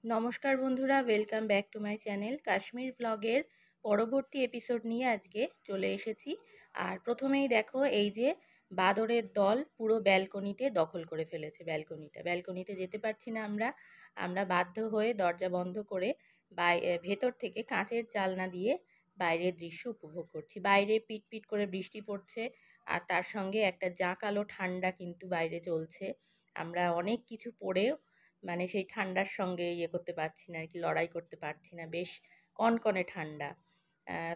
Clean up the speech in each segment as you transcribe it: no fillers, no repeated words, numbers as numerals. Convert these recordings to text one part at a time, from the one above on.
নমস্কার বন্ধুরা, welcome back to my channel Kashmir ব্লগের পরবর্তী এপিসোড নিয়ে আজকে চলে এসেছি। আর প্রথমেই দেখো এই যে বাদরের দল পুরো ব্যালকনিতে দখল করে ফেলেছে। ব্যালকনিতে যেতে পারছি না আমরা বাধ্য হয়ে দরজা বন্ধ করে ভেতর থেকে কাঁচের জানলা দিয়ে বাইরের দৃশ্য উপভোগ করছি। বাইরে পিট পিট করে বৃষ্টি পড়ছে আর তার সঙ্গে একটা জাঁকালো ঠান্ডা কিন্তু বাইরে চলছে। আমরা অনেক কিছু পরেও মানে সেই ঠান্ডার সঙ্গে করতে পারছি না আর কি, লড়াই করতে পারছি না, বেশ কনকনে ঠান্ডা।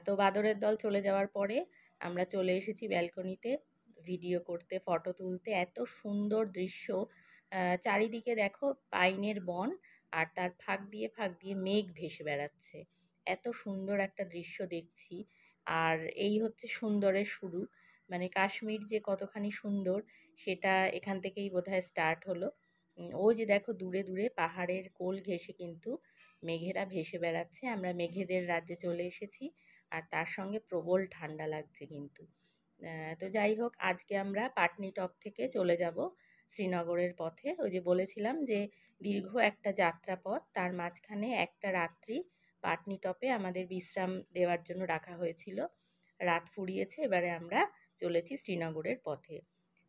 তো বাদরের দল চলে যাওয়ার পরে আমরা চলে এসেছি ব্যালকনিতে ভিডিও করতে, ফটো তুলতে। এত সুন্দর দৃশ্য, চারিদিকে দেখো পাইনের বন আর তার ফাঁক দিয়ে মেঘ ভেসে বেড়াচ্ছে। এত সুন্দর একটা দৃশ্য দেখছি। আর এই হচ্ছে সুন্দরের শুরু, মানে কাশ্মীর যে কতখানি সুন্দর সেটা এখান থেকেই বোধহয় স্টার্ট হলো। ওই যে দেখো দূরে দূরে পাহাড়ের কোল ঘেঁষে কিন্তু মেঘেরা ভেসে বেড়াচ্ছে। আমরা মেঘেদের রাজ্যে চলে এসেছি আর তার সঙ্গে প্রবল ঠান্ডা লাগছে কিন্তু। তো যাই হোক, আজকে আমরা পাটনি টপ থেকে চলে যাব শ্রীনগরের পথে। ওই যে বলেছিলাম যে দীর্ঘ একটা যাত্রাপথ, তার মাঝখানে একটা রাত্রি পাটনি টপে আমাদের বিশ্রাম দেওয়ার জন্য রাখা হয়েছিল। রাত ফুরিয়েছে, এবারে আমরা চলেছি শ্রীনগরের পথে।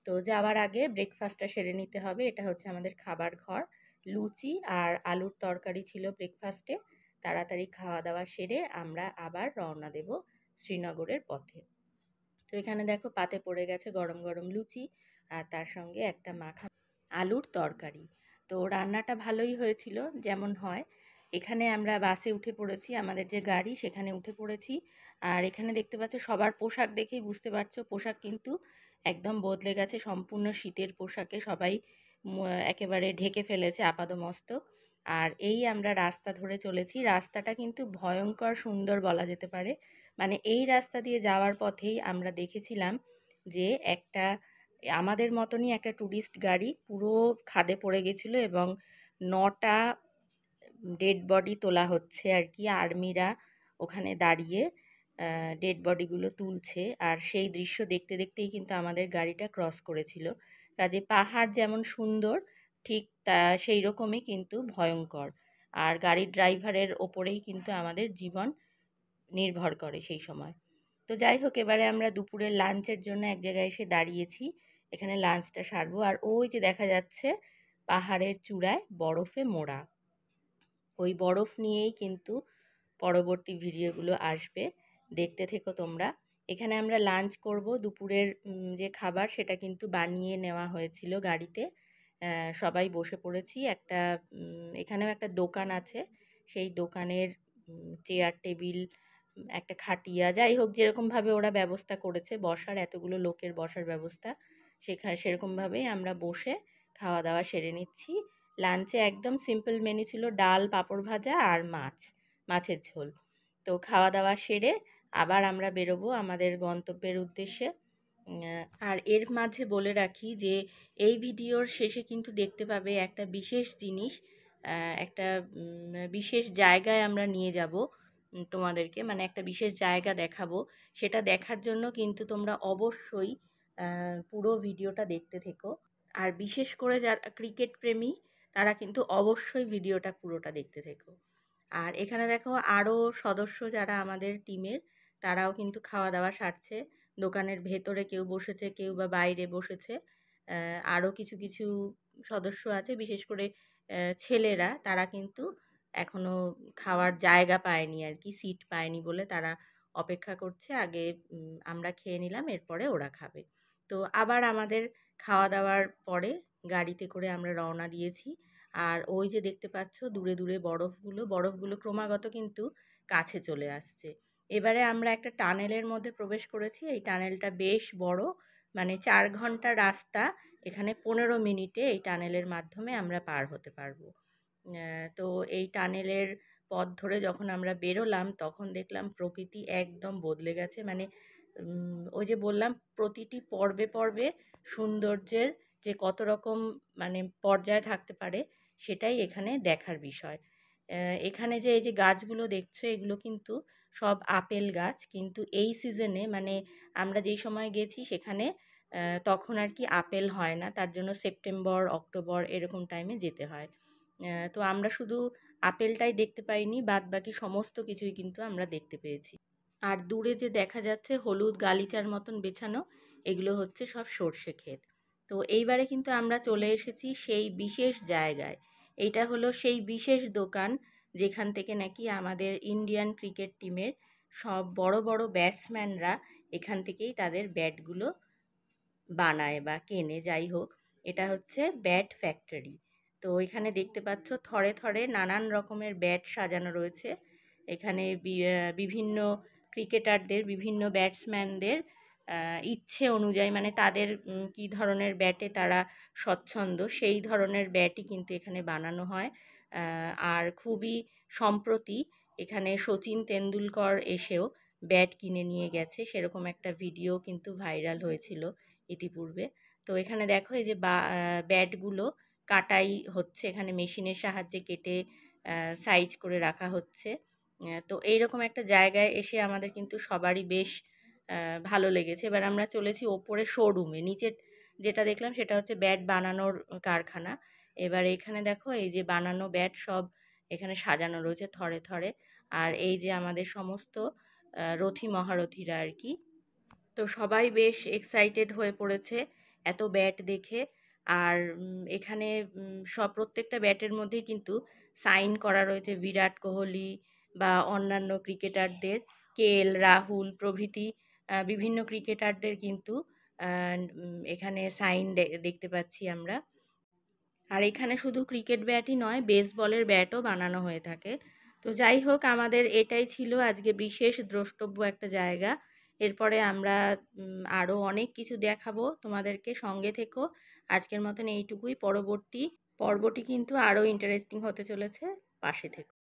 তো যাওয়ার আগে ব্রেকফাস্টটা সেরে নিতে হবে। এটা হচ্ছে আমাদের খাবার ঘর। লুচি আর আলুর তরকারি ছিল ব্রেকফাস্টে। তাড়াতাড়ি খাওয়া দাওয়া সেরে আমরা আবার রওনা দেব শ্রীনগরের পথে। তো এখানে দেখো পাতে পড়ে গেছে গরম গরম লুচি আর তার সঙ্গে একটা মাখা আলুর তরকারি। তো রান্নাটা ভালোই হয়েছিল, যেমন হয়। এখানে আমরা বাসে উঠে পড়েছি, আমাদের যে গাড়ি সেখানে উঠে পড়েছি। আর এখানে দেখতে পাচ্ছ, সবার পোশাক দেখেই বুঝতে পারছো পোশাক কিন্তু একদম বদলে গেছে। সম্পূর্ণ শীতের পোশাকে সবাই একেবারে ঢেকে ফেলেছে আপাদমস্তক। আর এই আমরা রাস্তা ধরে চলেছি। রাস্তাটা কিন্তু ভয়ঙ্কর সুন্দর বলা যেতে পারে। মানে এই রাস্তা দিয়ে যাওয়ার পথেই আমরা দেখেছিলাম যে একটা আমাদের মতনই একটা ট্যুরিস্ট গাড়ি পুরো খাদে পড়ে গেছিলো এবং 9টা ডেড বডি তোলা হচ্ছে আর কি। আর্মিরা ওখানে দাঁড়িয়ে ডেড বডিগুলো তুলছে। আর সেই দৃশ্য দেখতে দেখতেই কিন্তু আমাদের গাড়িটা ক্রস করেছিল। কাজে পাহাড় যেমন সুন্দর, ঠিক তা সেই রকমই কিন্তু ভয়ঙ্কর। আর গাড়ির ড্রাইভারের ওপরেই কিন্তু আমাদের জীবন নির্ভর করে সেই সময়। তো যাই হোক, এবারে আমরা দুপুরের লাঞ্চের জন্য এক জায়গায় এসে দাঁড়িয়েছি। এখানে লাঞ্চটা সারবো। আর ওই যে দেখা যাচ্ছে পাহাড়ের চূড়ায় বরফে মোড়া, ওই বরফ নিয়েই কিন্তু পরবর্তী ভিডিওগুলো আসবে, দেখতে থেকো তোমরা। এখানে আমরা লাঞ্চ করব। দুপুরের যে খাবার সেটা কিন্তু বানিয়ে নেওয়া হয়েছিল গাড়িতে। সবাই বসে পড়েছি। এখানেও একটা দোকান আছে, সেই দোকানের চেয়ার টেবিল, একটা খাটিয়া, যাই হোক যেরকমভাবে ওরা ব্যবস্থা করেছে বসার, এতগুলো লোকের বসার ব্যবস্থা, সেরকমভাবেই আমরা বসে খাওয়া দাওয়া সেরে নিচ্ছি। লাঞ্চে একদম সিম্পল মেনু ছিল, ডাল, পাঁপড় ভাজা আর মাছের ঝোল। তো খাওয়া দাওয়া সেরে আবার আমরা বেরোবো আমাদের গন্তব্যের উদ্দেশ্যে। আর এর মাঝে বলে রাখি যে এই ভিডিওর শেষে কিন্তু দেখতে পাবে একটা বিশেষ জিনিস, একটা বিশেষ জায়গায় আমরা নিয়ে যাব তোমাদেরকে, মানে একটা বিশেষ জায়গা দেখাবো। সেটা দেখার জন্য কিন্তু তোমরা অবশ্যই পুরো ভিডিওটা দেখতে থেকো। আর বিশেষ করে যারা ক্রিকেট প্রেমী তারা কিন্তু অবশ্যই ভিডিওটা পুরোটা দেখতে থেকো। আর এখানে দেখো আরও সদস্য যারা আমাদের টিমের, তারাও কিন্তু খাওয়া দাওয়া সারছে। দোকানের ভেতরে কেউ বসেছে, কেউ বা বাইরে বসেছে। আরও কিছু কিছু সদস্য আছে, বিশেষ করে ছেলেরা, তারা কিন্তু এখনও খাওয়ার জায়গা পায়নি আর কি, সিট পায়নি বলে তারা অপেক্ষা করছে। আগে আমরা খেয়ে নিলাম, এরপরে ওরা খাবে। তো আবার আমাদের খাওয়া দাওয়ার পরে গাড়িতে করে আমরা রওনা দিয়েছি। আর ওই যে দেখতে পাচ্ছ দূরে দূরে বরফগুলো ক্রমাগত কিন্তু কাছে চলে আসছে। এবারে আমরা একটা টানেলের মধ্যে প্রবেশ করেছি। এই টানেলটা বেশ বড়, মানে 4 ঘন্টা রাস্তা এখানে 15 মিনিটে এই টানেলের মাধ্যমে আমরা পার হতে পারবো। তো এই টানেলের পথ ধরে যখন আমরা বেরোলাম তখন দেখলাম প্রকৃতি একদম বদলে গেছে। মানে ওই যে বললাম প্রতিটি পর্বে পর্বে সৌন্দর্যের যে কত রকম মানে পর্যায় থাকতে পারে, সেটাই এখানে দেখার বিষয়। এখানে যে এই যে গাছগুলো দেখছো, এগুলো কিন্তু সব আপেল গাছ। কিন্তু এই সিজনে, মানে আমরা যেই সময় গেছি সেখানে তখন আর কি আপেল হয় না, তার জন্য সেপ্টেম্বর অক্টোবর এরকম টাইমে যেতে হয়। তো আমরা শুধু আপেলটাই দেখতে পাইনি, বাদ বাকি সমস্ত কিছুই কিন্তু আমরা দেখতে পেয়েছি। আর দূরে যে দেখা যাচ্ছে হলুদ গালিচার মতন বেছানো, এগুলো হচ্ছে সব সর্ষে ক্ষেত। তো এইবারে কিন্তু আমরা চলে এসেছি সেই বিশেষ জায়গায়। এইটা হলো সেই বিশেষ দোকান যেখান থেকে নাকি আমাদের ইন্ডিয়ান ক্রিকেট টিমের সব বড় বড় ব্যাটসম্যানরা এখান থেকেই তাদের ব্যাটগুলো বানায় বা কেনে, যাই হোক। এটা হচ্ছে ব্যাট ফ্যাক্টরি। তো এখানে দেখতে পাচ্ছ থরে থরে নানান রকমের ব্যাট সাজানো রয়েছে। এখানে বিভিন্ন ক্রিকেটারদের, বিভিন্ন ব্যাটসম্যানদের ইচ্ছে অনুযায়ী, মানে তাদের কী ধরনের ব্যাটে তারা স্বচ্ছন্দ, সেই ধরনের ব্যাটই কিন্তু এখানে বানানো হয়। আর খুবই সম্প্রতি এখানে সচিন তেন্ডুলকর এসেও ব্যাট কিনে নিয়ে গেছে, সেরকম একটা ভিডিও কিন্তু ভাইরাল হয়েছিল ইতিপূর্বে। তো এখানে দেখো এই যে ব্যাটগুলো কাটাই হচ্ছে, এখানে মেশিনের সাহায্যে কেটে সাইজ করে রাখা হচ্ছে। তো এইরকম একটা জায়গায় এসে আমাদের কিন্তু সবারই বেশ ভালো লেগেছে। এবার আমরা চলেছি ওপরে শোরুমে। নিচে যেটা দেখলাম সেটা হচ্ছে ব্যাট বানানোর কারখানা। এবার এখানে দেখো এই যে বানানো ব্যাট সব এখানে সাজানো রয়েছে থরে থরে। আর এই যে আমাদের সমস্ত রথী মহারথীরা আর কি, তো সবাই বেশ এক্সাইটেড হয়ে পড়েছে এত ব্যাট দেখে। আর এখানে সব প্রত্যেকটা ব্যাটের মধ্যেই কিন্তু সাইন করা রয়েছে বিরাট কোহলি বা অন্যান্য ক্রিকেটারদের, রাহুল প্রভৃতি বিভিন্ন ক্রিকেটারদের কিন্তু এখানে সাইন দেখতে পাচ্ছি আমরা। আর এখানে শুধু ক্রিকেট ব্যাটই নয়, বেসবলের ব্যাটও বানানো হয়ে থাকে। তো যাই হোক, আমাদের এটাই ছিল আজকে বিশেষ দ্রষ্টব্য একটা জায়গা। এরপরে আমরা আরও অনেক কিছু দেখাবো তোমাদেরকে, সঙ্গে থেকো। আজকের মতন এইটুকুই, পরবর্তী পর্বটি কিন্তু আরও ইন্টারেস্টিং হতে চলেছে, পাশে থেকো।